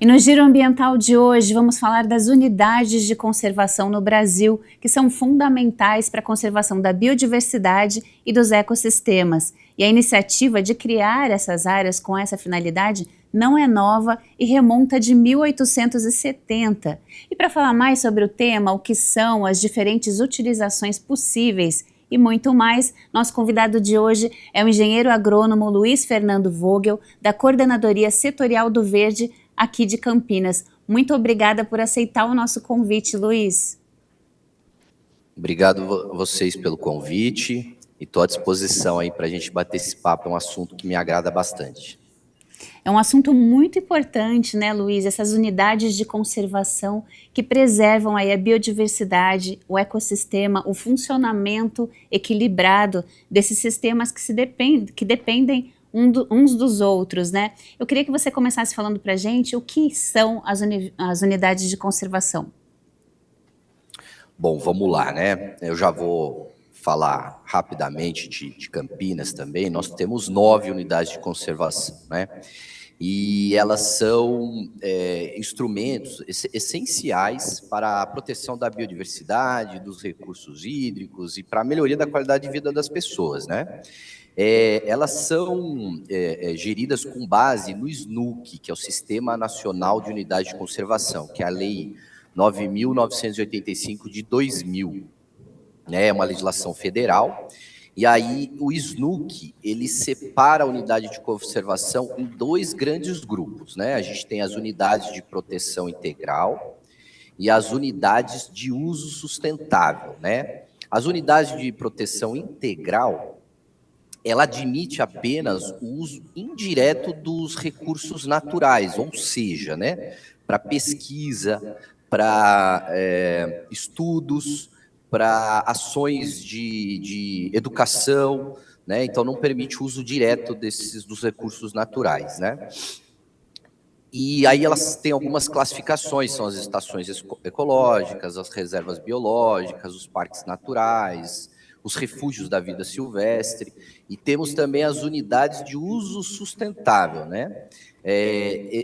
no Giro Ambiental de hoje, vamos falar das unidades de conservação no Brasil, que são fundamentais para a conservação da biodiversidade e dos ecossistemas. E a iniciativa de criar essas áreas com essa finalidade não é nova e remonta de 1870. E para falar mais sobre o tema, o que são as diferentes utilizações possíveis e muito mais, nosso convidado de hoje é o engenheiro agrônomo Luiz Fernando Vogel, da Coordenadoria Setorial do Verde, aqui de Campinas. Muito obrigada por aceitar o nosso convite, Luiz. Obrigado a vocês pelo convite e estou à disposição aí para a gente bater esse papo, é um assunto que me agrada bastante. É um assunto muito importante, né, Luiz? Essas unidades de conservação que preservam aí a biodiversidade, o ecossistema, o funcionamento equilibrado desses sistemas que dependem uns dos outros, né? Eu queria que você começasse falando para a gente o que são as unidades de conservação. Bom, vamos lá, né? Eu já vou falar rapidamente de Campinas também. Nós temos 9 unidades de conservação, né? E elas são instrumentos essenciais para a proteção da biodiversidade, dos recursos hídricos e para a melhoria da qualidade de vida das pessoas, né? Elas são geridas com base no SNUC, que é o Sistema Nacional de Unidade de Conservação, que é a Lei 9.985 de 2000, né? É uma legislação federal. E aí o SNUC, ele separa a unidade de conservação em 2 grandes grupos, né? A gente tem as unidades de proteção integral e as unidades de uso sustentável, né? As unidades de proteção integral, ela admite apenas o uso indireto dos recursos naturais, ou seja, né, para pesquisa, para estudos, para ações de educação, né? Então não permite o uso direto dos recursos naturais, né? E aí elas têm algumas classificações, são as estações ecológicas, as reservas biológicas, os parques naturais, os refúgios da vida silvestre, e temos também as unidades de uso sustentável, né?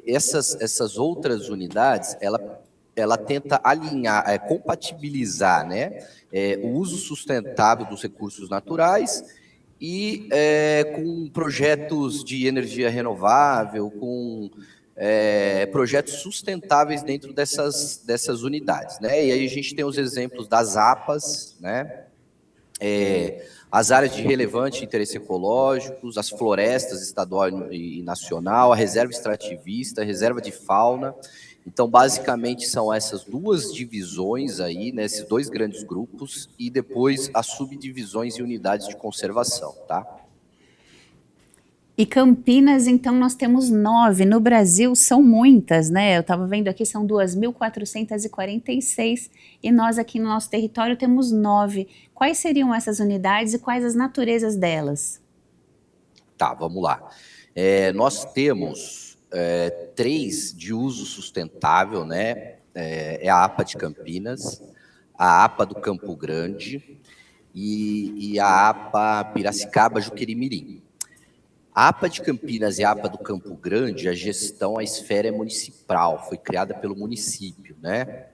Essas outras unidades, ela tenta alinhar, compatibilizar, né, o uso sustentável dos recursos naturais e com projetos de energia renovável, com projetos sustentáveis dentro dessas unidades, né? E aí a gente tem os exemplos das APAs, né? As áreas de relevante interesse ecológico, as florestas estadual e nacional, a reserva extrativista, a reserva de fauna. Então, basicamente, são essas 2 divisões aí, né, esses 2 grandes grupos, e depois as subdivisões e unidades de conservação, tá? E Campinas, então, nós temos 9. No Brasil, são muitas, né? Eu estava vendo aqui, são 2.446, e nós aqui no nosso território temos 9. Quais seriam essas unidades e quais as naturezas delas? Tá, vamos lá. Nós temos 3 de uso sustentável, né? É a APA de Campinas, a APA do Campo Grande e a APA Piracicaba Juqueri-Mirim. A APA de Campinas e a APA do Campo Grande, a gestão, a esfera é municipal, foi criada pelo município, né?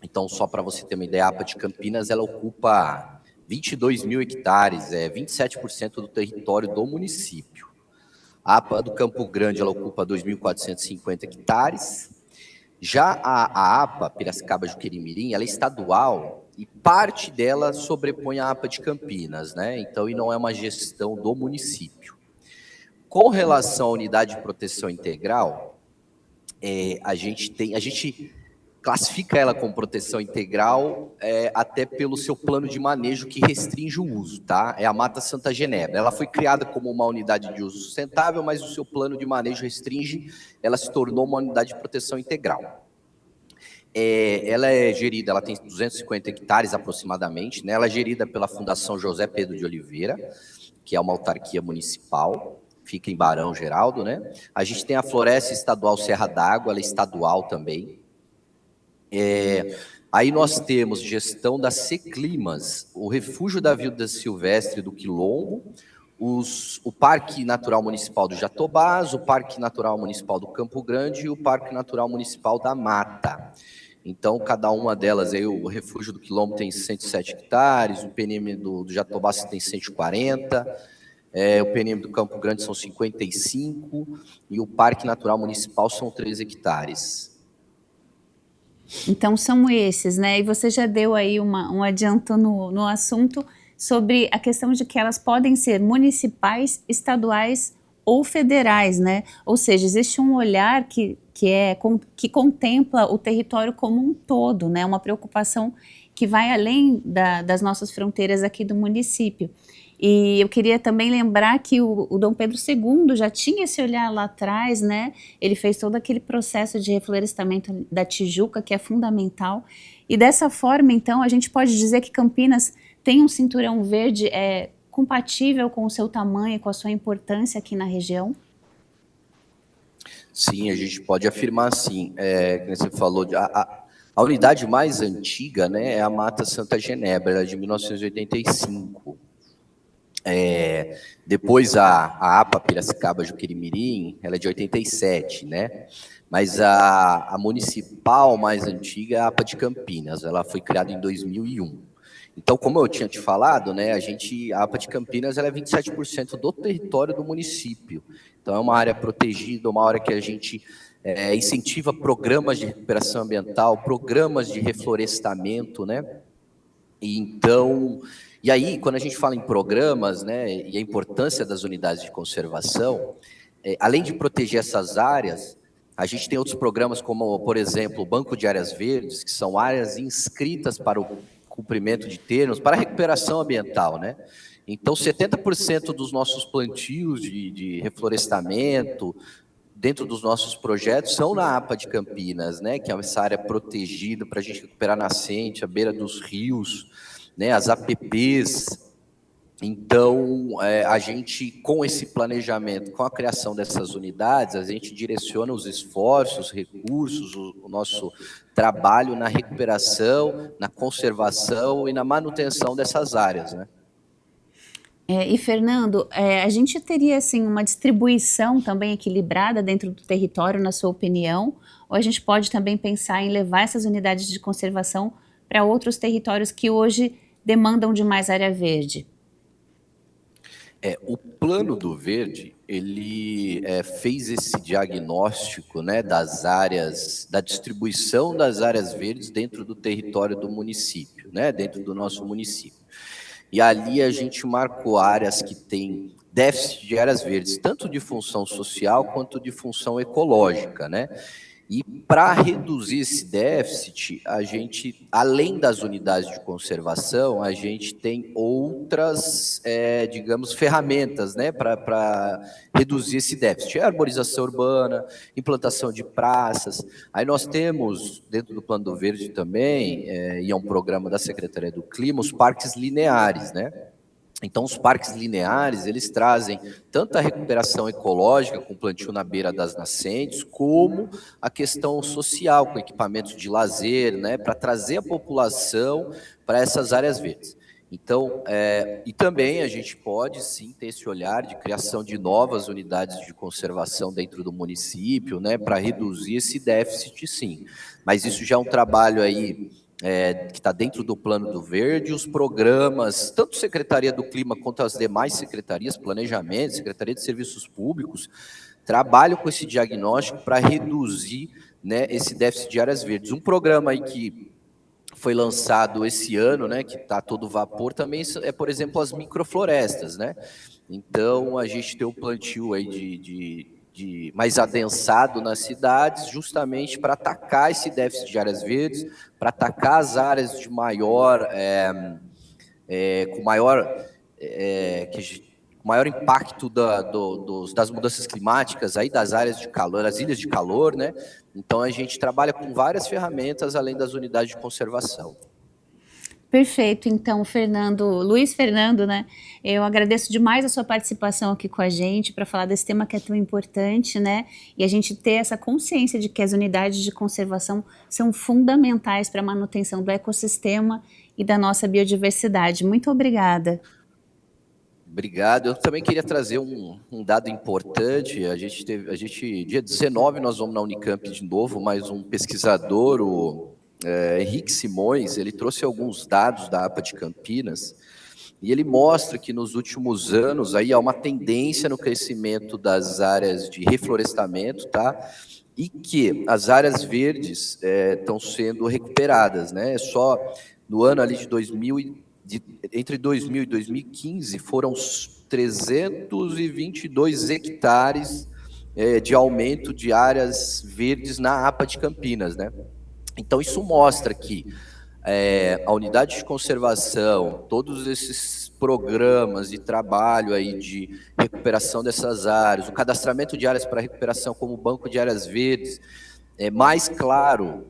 Então, só para você ter uma ideia, a APA de Campinas, ela ocupa 22 mil hectares, 27% do território do município. A APA do Campo Grande, ela ocupa 2.450 hectares. Já a APA, Piracicaba Juqueri-Mirim, ela é estadual e parte dela sobrepõe a APA de Campinas, né? Então, e não é uma gestão do município. Com relação à unidade de proteção integral, a gente classifica ela como proteção integral até pelo seu plano de manejo que restringe o uso, tá? É a Mata Santa Genebra. Ela foi criada como uma unidade de uso sustentável, mas o seu plano de manejo restringe, ela se tornou uma unidade de proteção integral. Ela é gerida, ela tem 250 hectares aproximadamente, né? Ela é gerida pela Fundação José Pedro de Oliveira, que é uma autarquia municipal, fica em Barão Geraldo, né? A gente tem a Floresta Estadual Serra d'Água, ela é estadual também. Aí nós temos gestão das Seclimas, o Refúgio da Vida Silvestre do Quilombo, o Parque Natural Municipal do Jatobás, o Parque Natural Municipal do Campo Grande e o Parque Natural Municipal da Mata. Então, cada uma delas, aí, o Refúgio do Quilombo tem 107 hectares, o PNM do Jatobás tem 140, o PNM do Campo Grande são 55 e o Parque Natural Municipal são 3 hectares. Então são esses, né? E você já deu aí um adianto no assunto sobre a questão de que elas podem ser municipais, estaduais ou federais, né? Ou seja, existe um olhar que contempla o território como um todo, né? Uma preocupação que vai além das nossas fronteiras aqui do município. E eu queria também lembrar que o Dom Pedro II já tinha esse olhar lá atrás, né? Ele fez todo aquele processo de reflorestamento da Tijuca, que é fundamental. E dessa forma, então, a gente pode dizer que Campinas tem um cinturão verde compatível com o seu tamanho, com a sua importância aqui na região? Sim, a gente pode afirmar sim. Como você falou, a unidade mais antiga, né, é a Mata Santa Genebra, ela é de 1985. Depois a APA Piracicaba Juqueri-Mirim, ela é de 87, né? Mas a municipal mais antiga é a APA de Campinas, ela foi criada em 2001. Então, como eu tinha te falado, né, a APA de Campinas ela é 27% do território do município. Então, é uma área protegida, uma área que a gente incentiva programas de recuperação ambiental, programas de reflorestamento, né? E aí, quando a gente fala em programas, né, e a importância das unidades de conservação, além de proteger essas áreas, a gente tem outros programas como, por exemplo, o Banco de Áreas Verdes, que são áreas inscritas para o cumprimento de termos, para a recuperação ambiental, né? Então, 70% dos nossos plantios de reflorestamento, dentro dos nossos projetos, são na APA de Campinas, né? Que é essa área protegida para a gente recuperar nascente, à beira dos rios, né? As APPs. Então, a gente, com esse planejamento, com a criação dessas unidades, a gente direciona os esforços, recursos, o nosso trabalho na recuperação, na conservação e na manutenção dessas áreas, né? E Fernando, a gente teria assim uma distribuição também equilibrada dentro do território, na sua opinião? Ou a gente pode também pensar em levar essas unidades de conservação para outros territórios que hoje demandam de mais área verde? O Plano do Verde, ele fez esse diagnóstico, né, das áreas, da distribuição das áreas verdes dentro do território do município, né, dentro do nosso município. E ali a gente marcou áreas que têm déficit de áreas verdes, tanto de função social quanto de função ecológica, né? E para reduzir esse déficit, a gente, além das unidades de conservação, a gente tem outras, digamos, ferramentas, né, para reduzir esse déficit. Arborização urbana, implantação de praças. Aí nós temos, dentro do Plano do Verde também, e é um programa da Secretaria do Clima, os parques lineares, né? Então, os parques lineares, eles trazem tanto a recuperação ecológica, com plantio na beira das nascentes, como a questão social, com equipamentos de lazer, né, para trazer a população para essas áreas verdes. Então, e também a gente pode, sim, ter esse olhar de criação de novas unidades de conservação dentro do município, né, para reduzir esse déficit, sim. Mas isso já é um trabalho aí que está dentro do Plano do Verde, os programas, tanto Secretaria do Clima quanto as demais secretarias, Planejamento, Secretaria de Serviços Públicos, trabalham com esse diagnóstico para reduzir, né, esse déficit de áreas verdes. Um programa aí que foi lançado esse ano, né, que está todo vapor, também por exemplo, as microflorestas, né? Então, a gente tem o plantio aí de mais adensado nas cidades, justamente para atacar esse déficit de áreas verdes, para atacar as áreas de maior, com maior impacto das mudanças climáticas, aí das áreas de calor, das ilhas de calor, né? Então, a gente trabalha com várias ferramentas, além das unidades de conservação. Perfeito, então, Luiz Fernando, né? Eu agradeço demais a sua participação aqui com a gente para falar desse tema que é tão importante, né? E a gente ter essa consciência de que as unidades de conservação são fundamentais para a manutenção do ecossistema e da nossa biodiversidade. Muito obrigada. Obrigado. Eu também queria trazer um dado importante. Dia 19, nós vamos na Unicamp de novo, mais um pesquisador, Henrique Simões, ele trouxe alguns dados da APA de Campinas, e ele mostra que nos últimos anos aí há uma tendência no crescimento das áreas de reflorestamento, tá? E que as áreas verdes estão sendo recuperadas, né? Só no ano ali entre 2000 e 2015 foram 322 hectares de aumento de áreas verdes na APA de Campinas, né? Então isso mostra que a unidade de conservação, todos esses programas de trabalho aí de recuperação dessas áreas, o cadastramento de áreas para recuperação como o Banco de Áreas Verdes, mais claro,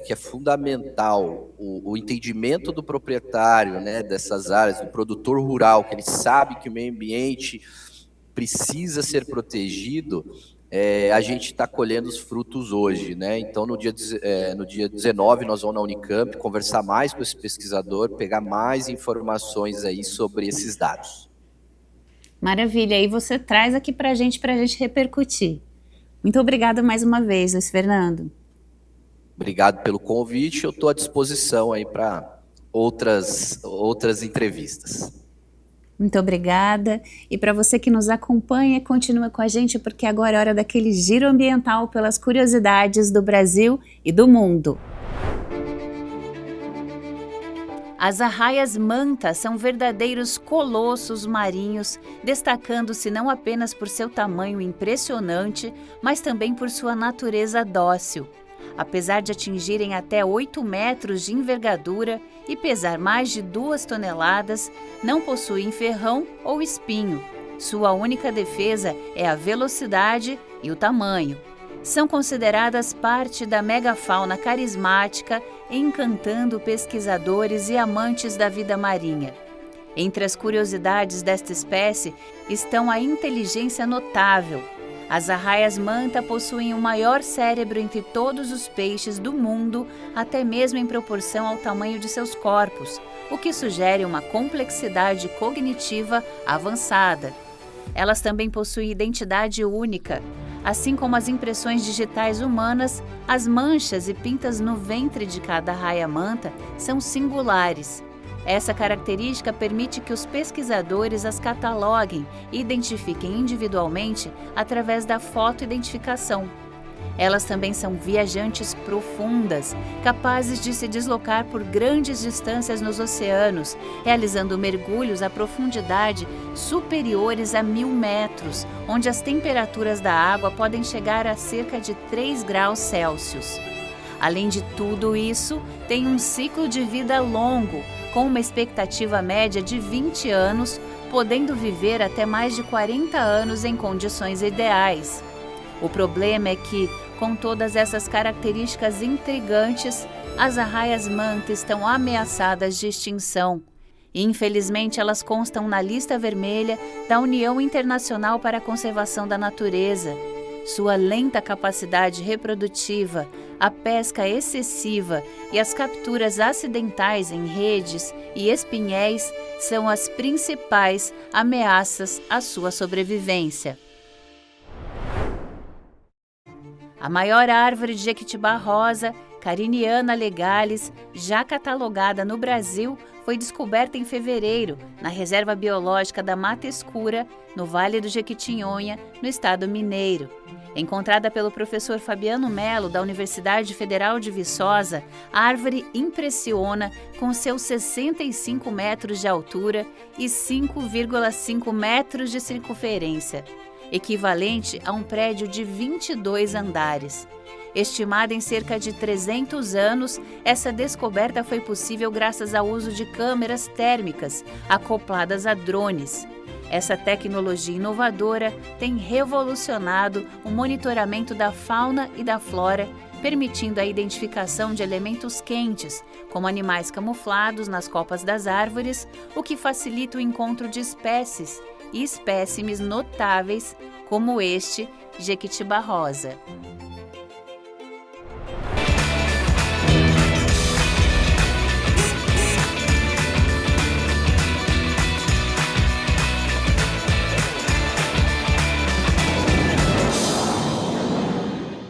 que é fundamental o entendimento do proprietário, né, dessas áreas, do produtor rural, que ele sabe que o meio ambiente precisa ser protegido, a gente está colhendo os frutos hoje, né? Então, no dia 19, nós vamos na Unicamp conversar mais com esse pesquisador, pegar mais informações aí sobre esses dados. Maravilha, aí você traz aqui para a gente repercutir. Muito obrigada mais uma vez, Luiz Fernando. Obrigado pelo convite, eu estou à disposição aí para outras entrevistas. Muito obrigada. E para você que nos acompanha, continua com a gente, porque agora é hora daquele giro ambiental pelas curiosidades do Brasil e do mundo. As arraias-manta são verdadeiros colossos marinhos, destacando-se não apenas por seu tamanho impressionante, mas também por sua natureza dócil. Apesar de atingirem até 8 metros de envergadura e pesar mais de 2 toneladas, não possuem ferrão ou espinho. Sua única defesa é a velocidade e o tamanho. São consideradas parte da megafauna carismática, encantando pesquisadores e amantes da vida marinha. Entre as curiosidades desta espécie estão a inteligência notável. As arraias-manta possuem o maior cérebro entre todos os peixes do mundo, até mesmo em proporção ao tamanho de seus corpos, o que sugere uma complexidade cognitiva avançada. Elas também possuem identidade única. Assim como as impressões digitais humanas, as manchas e pintas no ventre de cada arraia-manta são singulares. Essa característica permite que os pesquisadores as cataloguem e identifiquem individualmente através da fotoidentificação. Elas também são viajantes profundas, capazes de se deslocar por grandes distâncias nos oceanos, realizando mergulhos a profundidade superiores a 1000 metros, onde as temperaturas da água podem chegar a cerca de 3 graus Celsius. Além de tudo isso, tem um ciclo de vida longo, com uma expectativa média de 20 anos, podendo viver até mais de 40 anos em condições ideais. O problema é que, com todas essas características intrigantes, as arraias-manta estão ameaçadas de extinção. E, infelizmente, elas constam na lista vermelha da União Internacional para a Conservação da Natureza. Sua lenta capacidade reprodutiva, a pesca excessiva e as capturas acidentais em redes e espinhéis são as principais ameaças à sua sobrevivência. A maior árvore de Jequitibá rosa, Cariniana legalis, já catalogada no Brasil, foi descoberta em fevereiro, na Reserva Biológica da Mata Escura, no Vale do Jequitinhonha, no estado mineiro. Encontrada pelo professor Fabiano Melo, da Universidade Federal de Viçosa, a árvore impressiona com seus 65 metros de altura e 5,5 metros de circunferência, equivalente a um prédio de 22 andares. Estimada em cerca de 300 anos, essa descoberta foi possível graças ao uso de câmeras térmicas acopladas a drones. Essa tecnologia inovadora tem revolucionado o monitoramento da fauna e da flora, permitindo a identificação de elementos quentes, como animais camuflados nas copas das árvores, o que facilita o encontro de espécies e espécimes notáveis, como este Jequitibá rosa.